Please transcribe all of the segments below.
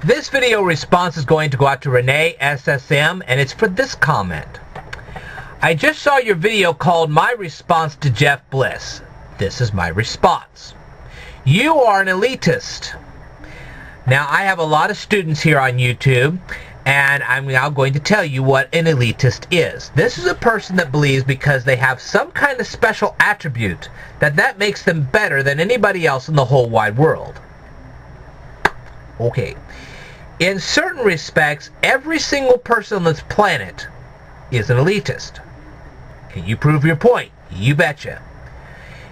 This video response is going to go out to Rene SSM, and it's for this comment. I just saw your video called My Response to Jeff Bliss. This is my response. You are an elitist. Now, I have a lot of students here on YouTube, and I'm now going to tell you what an elitist is. This is a person that believes because they have some kind of special attribute that makes them better than anybody else in the whole wide world. Okay. In certain respects, every single person on this planet is an elitist. Can you prove your point? You betcha.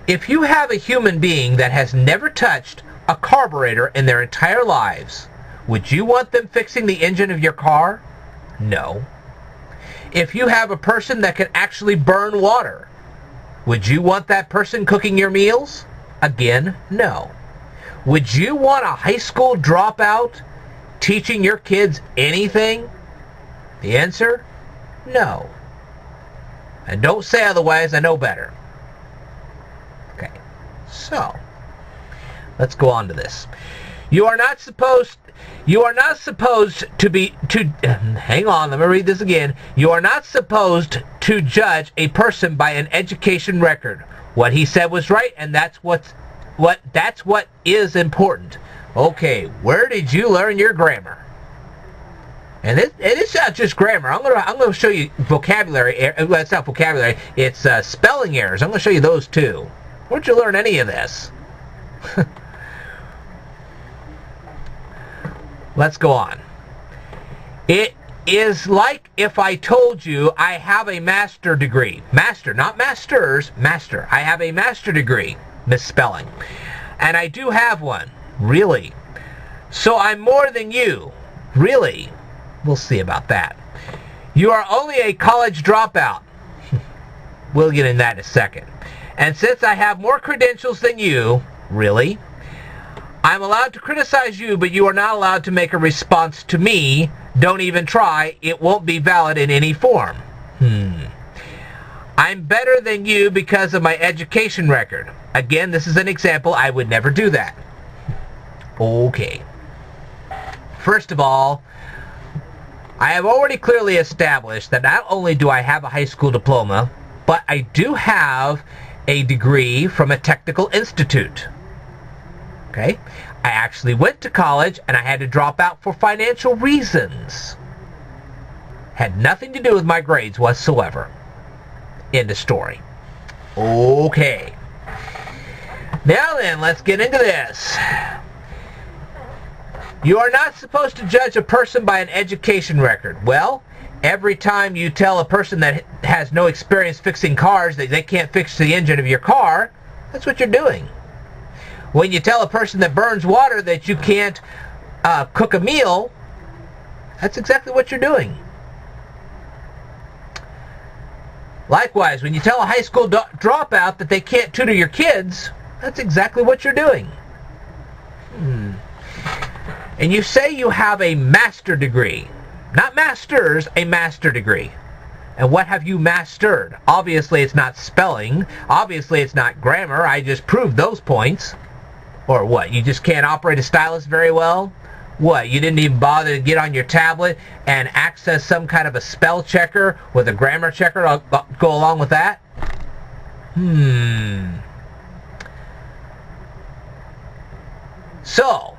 If you have a human being that has never touched a carburetor in their entire lives, would you want them fixing the engine of your car? No. If you have a person that can actually burn water, would you want that person cooking your meals? Again, no. Would you want a high school dropout teaching your kids anything? The answer? No. And don't say otherwise, I know better. Okay, so let's go on to this. You are not supposed to hang on, let me read this again. You are not supposed to judge a person by an education record. What he said was right, and that's what is important. Okay, where did you learn your grammar? And it's not just grammar. I'm gonna show you vocabulary. Well, it's not vocabulary. It's spelling errors. I'm gonna show you those too. Where'd you learn any of this? Let's go on. It is like if I told you I have a master degree. Master, not masters. Master. I have a master degree. Misspelling. And I do have one. Really? So I'm more than you. Really? We'll see about that. You are only a college dropout. We'll get in that in a second. And since I have more credentials than you, really? I'm allowed to criticize you, but you are not allowed to make a response to me. Don't even try. It won't be valid in any form. I'm better than you because of my education record. Again, this is an example. I would never do that. Okay. First of all, I have already clearly established that not only do I have a high school diploma, but I do have a degree from a technical institute. Okay? I actually went to college and I had to drop out for financial reasons. Had nothing to do with my grades whatsoever. End of story. Okay. Now then, let's get into this. You are not supposed to judge a person by an education record. Well, every time you tell a person that has no experience fixing cars that they can't fix the engine of your car, that's what you're doing. When you tell a person that burns water that you can't cook a meal, that's exactly what you're doing. Likewise, when you tell a high school dropout that they can't tutor your kids, that's exactly what you're doing. And you say you have a master degree. Not masters, a master degree. And what have you mastered? Obviously it's not spelling. Obviously it's not grammar. I just proved those points. Or what? You just can't operate a stylus very well? What? You didn't even bother to get on your tablet and access some kind of a spell checker with a grammar checker to go along with that? So,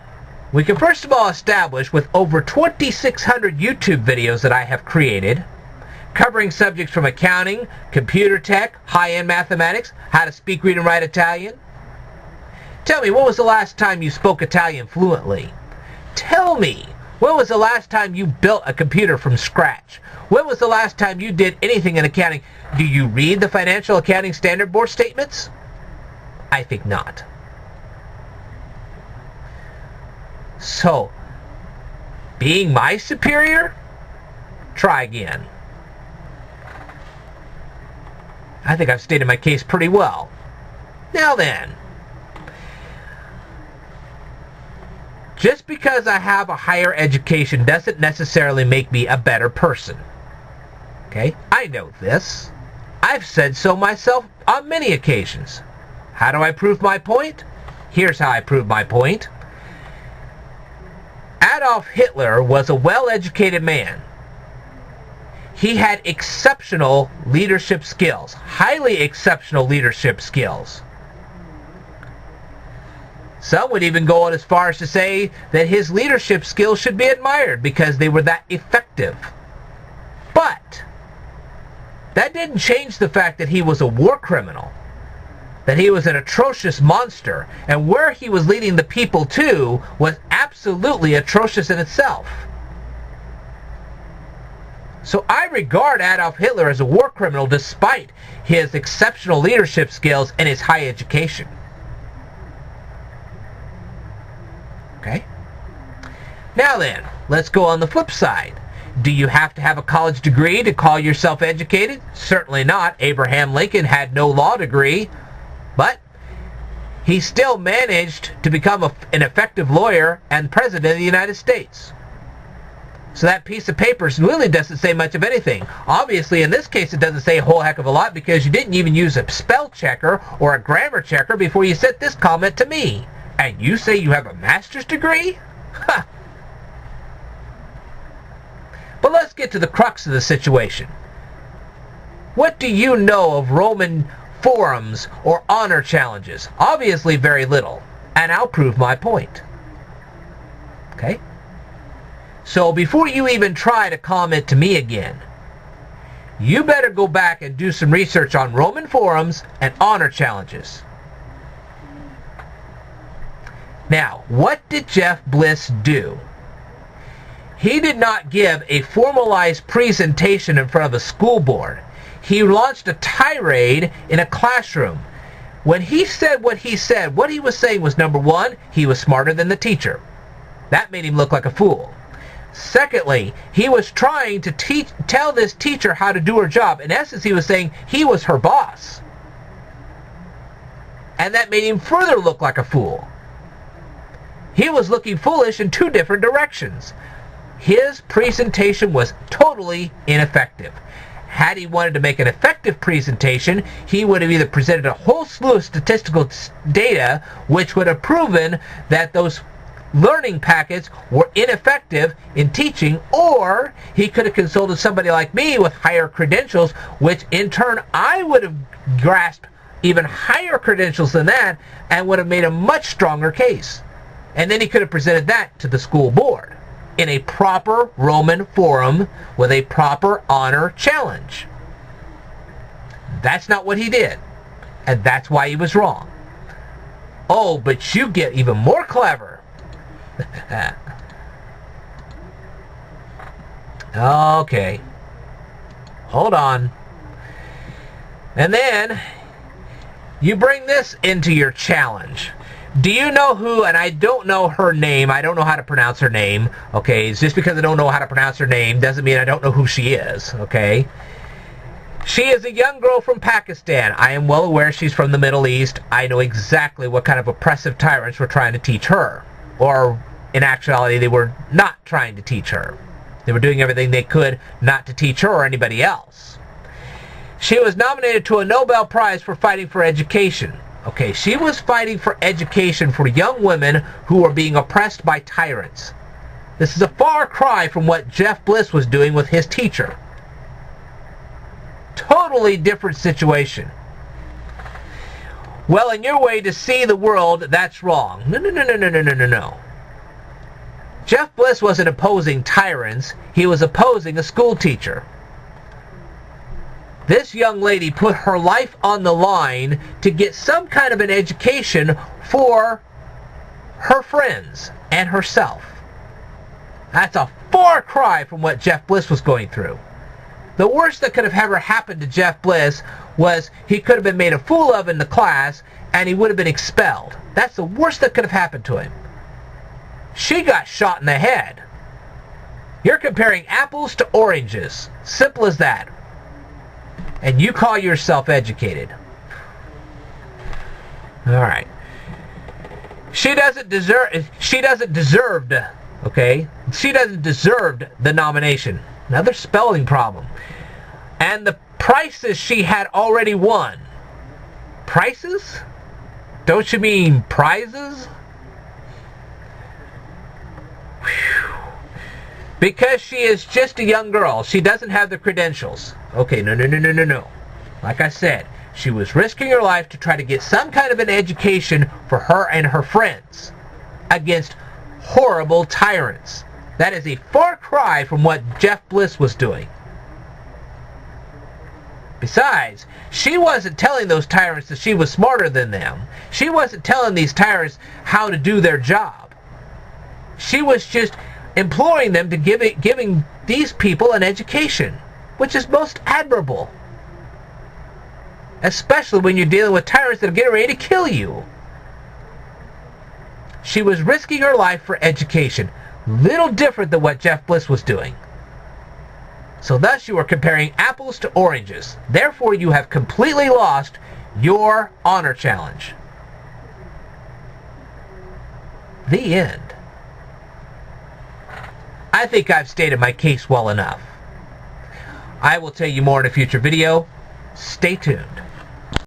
we can first of all establish with over 2,600 YouTube videos that I have created, covering subjects from accounting, computer tech, high-end mathematics, how to speak, read, and write Italian. Tell me, when was the last time you spoke Italian fluently? Tell me, when was the last time you built a computer from scratch? When was the last time you did anything in accounting? Do you read the Financial Accounting Standard Board statements? I think not. So, being my superior? Try again. I think I've stated my case pretty well. Now then, just because I have a higher education doesn't necessarily make me a better person. Okay? I know this. I've said so myself on many occasions. How do I prove my point? Here's how I prove my point. Adolf Hitler was a well-educated man. He had exceptional leadership skills, highly exceptional leadership skills. Some would even go as far as to say that his leadership skills should be admired because they were that effective. But that didn't change the fact that he was a war criminal, that he was an atrocious monster, and where he was leading the people to was absolutely atrocious in itself. So I regard Adolf Hitler as a war criminal despite his exceptional leadership skills and his high education. Okay? Now then, let's go on the flip side. Do you have to have a college degree to call yourself educated? Certainly not. Abraham Lincoln had no law degree, but he still managed to become an effective lawyer and president of the United States. So that piece of paper really doesn't say much of anything. Obviously, in this case, it doesn't say a whole heck of a lot because you didn't even use a spell checker or a grammar checker before you sent this comment to me. And you say you have a master's degree? Ha! But let's get to the crux of the situation. What do you know of Roman forums or honor challenges? Obviously very little. And I'll prove my point. Okay? So before you even try to comment to me again, you better go back and do some research on Roman forums and honor challenges. Now, what did Jeff Bliss do? He did not give a formalized presentation in front of a school board. He launched a tirade in a classroom. When he said what he said, what he was saying was, number one, he was smarter than the teacher. That made him look like a fool. Secondly, he was trying to tell this teacher how to do her job. In essence, he was saying he was her boss. And that made him further look like a fool. He was looking foolish in two different directions. His presentation was totally ineffective. Had he wanted to make an effective presentation, he would have either presented a whole slew of statistical data which would have proven that those learning packets were ineffective in teaching, or he could have consulted somebody like me with higher credentials, which in turn I would have grasped even higher credentials than that and would have made a much stronger case. And then he could have presented that to the school board in a proper Roman forum with a proper honor challenge. That's not what he did. And that's why he was wrong. Oh, but you get even more clever. Okay. Hold on. And then you bring this into your challenge. Do you know who, and I don't know her name, I don't know how to pronounce her name, okay? It's just because I don't know how to pronounce her name doesn't mean I don't know who she is, okay? She is a young girl from Pakistan. I am well aware she's from the Middle East. I know exactly what kind of oppressive tyrants were trying to teach her. Or, in actuality, they were not trying to teach her. They were doing everything they could not to teach her or anybody else. She was nominated to a Nobel Prize for fighting for education. Okay, she was fighting for education for young women who were being oppressed by tyrants. This is a far cry from what Jeff Bliss was doing with his teacher. Totally different situation. Well, in your way to see the world, that's wrong. No. Jeff Bliss wasn't opposing tyrants. He was opposing a school teacher. This young lady put her life on the line to get some kind of an education for her friends and herself. That's a far cry from what Jeff Bliss was going through. The worst that could have ever happened to Jeff Bliss was he could have been made a fool of in the class and he would have been expelled. That's the worst that could have happened to him. She got shot in the head. You're comparing apples to oranges. Simple as that. And you call yourself educated. All right. She doesn't deserve the nomination. Another spelling problem. And the prizes she had already won. Prices? Don't you mean prizes? Whew. Because she is just a young girl. She doesn't have the credentials. Okay, no. Like I said, she was risking her life to try to get some kind of an education for her and her friends against horrible tyrants. That is a far cry from what Jeff Bliss was doing. Besides, she wasn't telling those tyrants that she was smarter than them. She wasn't telling these tyrants how to do their job. She was just imploring them to giving these people an education, which is most admirable. Especially when you're dealing with tyrants that are getting ready to kill you. She was risking her life for education. Little different than what Jeff Bliss was doing. So thus you are comparing apples to oranges. Therefore you have completely lost your honor challenge. The end. I think I've stated my case well enough. I will tell you more in a future video. Stay tuned.